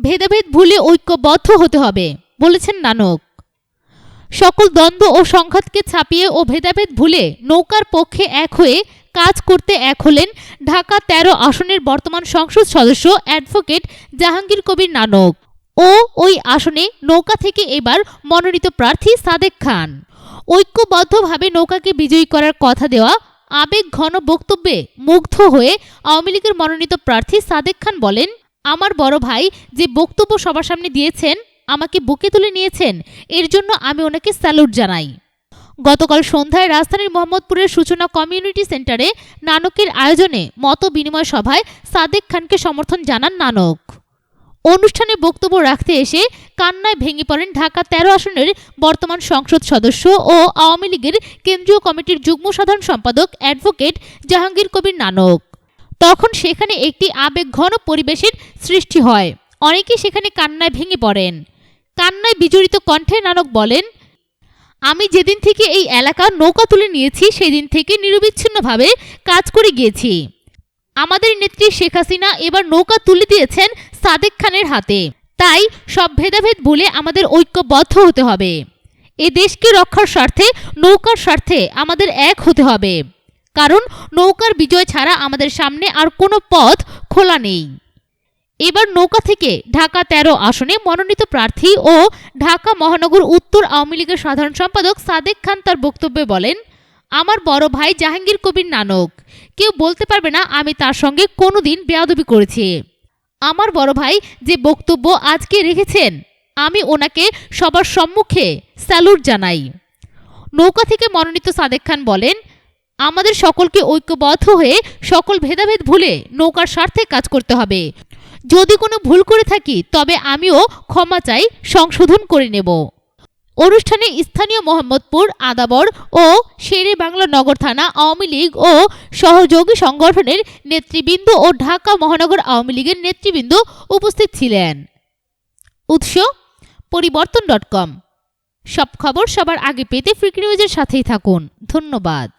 ভেদাভেদ ভুলে ঐক্যবদ্ধ হতে হবে বলেছেন নানক। সকল দ্বন্দ্ব ও সংঘাতকে ছাপিয়ে ও ভেদাভেদ ভুলে নৌকার পক্ষে এক হয়ে কাজ করতে এক হলেন ঢাকা ১৩ আসনের বর্তমান সংসদ সদস্য অ্যাডভোকেট জাহাঙ্গীর কবির নানক ও ওই আসনে নৌকা থেকে এবার মনোনীত প্রার্থী সাদেক খান। ঐক্যবদ্ধভাবে নৌকাকে বিজয়ী করার কথা দেওয়া আবেগ ঘন বক্তব্যে মুগ্ধ হয়ে আওয়ামী লীগের মনোনীত প্রার্থী সাদেক খান বলেন, আমার বড় ভাই যে বক্তব্য সবার সামনে দিয়েছেন, আমাকে বুকে তুলে নিয়েছেন, এর জন্য আমি ওনাকে স্যালুট জানাই। গতকাল সন্ধ্যায় রাজধানীর মোহাম্মদপুরের সূচনা কমিউনিটি সেন্টারে নানকের আয়োজনে মত বিনিময় সভায় সাদেক খানকে সমর্থন জানান নানক। অনুষ্ঠানে বক্তব্য রাখতে এসে কান্নায় ভেঙে পড়েন ঢাকা ১৩ আসনের বর্তমান সংসদ সদস্য ও আওয়ামী লীগের কেন্দ্রীয় কমিটির যুগ্ম সাধারণ সম্পাদক অ্যাডভোকেট জাহাঙ্গীর কবির নানক। তখন সেখানে একটি আবেগঘন পরিবেশের সৃষ্টি হয়, অনেকেই সেখানে কান্নায় ভেঙে পড়েন। কান্নায় বিজড়িত কণ্ঠে নানক বলেন, আমি যেদিন থেকে এই এলাকা নৌকা তুলে নিয়েছি সেদিন থেকে নিরবিচ্ছিন্নভাবে কাজ করে গিয়েছি। আমাদের নেত্রী শেখ হাসিনা এবার নৌকা তুলে দিয়েছেন সাদেক খানের হাতে। তাই সব ভেদাভেদ ভুলে আমাদের ঐক্যবদ্ধ হতে হবে। এ দেশকে রক্ষার স্বার্থে, নৌকার স্বার্থে আমাদের এক হতে হবে। কারণ নৌকার বিজয় ছাড়া আমাদের সামনে আর কোনো পথ খোলা নেই। এবার নৌকা থেকে ঢাকা ১৩ আসনে মনোনীত প্রার্থী ও ঢাকা মহানগর উত্তর আওয়ামী লীগের সাধারণ সম্পাদক সাদেক খান তার বক্তব্যে বলেন, আমার বড় ভাই জাহাঙ্গীর কবির নানক, কেউ বলতে পারবে না আমি তার সঙ্গে কোনোদিন বেয়াদবি করেছি। আমার বড় ভাই যে বক্তব্য আজকে রেখেছেন, আমি ওনাকে সবার সম্মুখে স্যালুট জানাই। নৌকা থেকে মনোনীত সাদেক খান বলেন, আমাদের সকলকে ঐক্যবদ্ধ হয়ে সকল ভেদাভেদ ভুলে নৌকার স্বার্থে কাজ করতে হবে। যদি কোনো ভুল করে থাকি তবে আমিও ক্ষমা চাই, সংশোধন করে নেব। অনুষ্ঠানে স্থানীয় মোহাম্মদপুর, আদাবর ও শেরে বাংলা নগর থানা আওয়ামী লীগ ও সহযোগী সংগঠনের নেতৃবৃন্দ ও ঢাকা মহানগর আওয়ামী লীগের নেতৃবৃন্দ উপস্থিত ছিলেন। উৎস পরিবর্তন.com। সব খবর সবার আগে পেতে ফ্রিক নিউজের সাথেই থাকুন। ধন্যবাদ।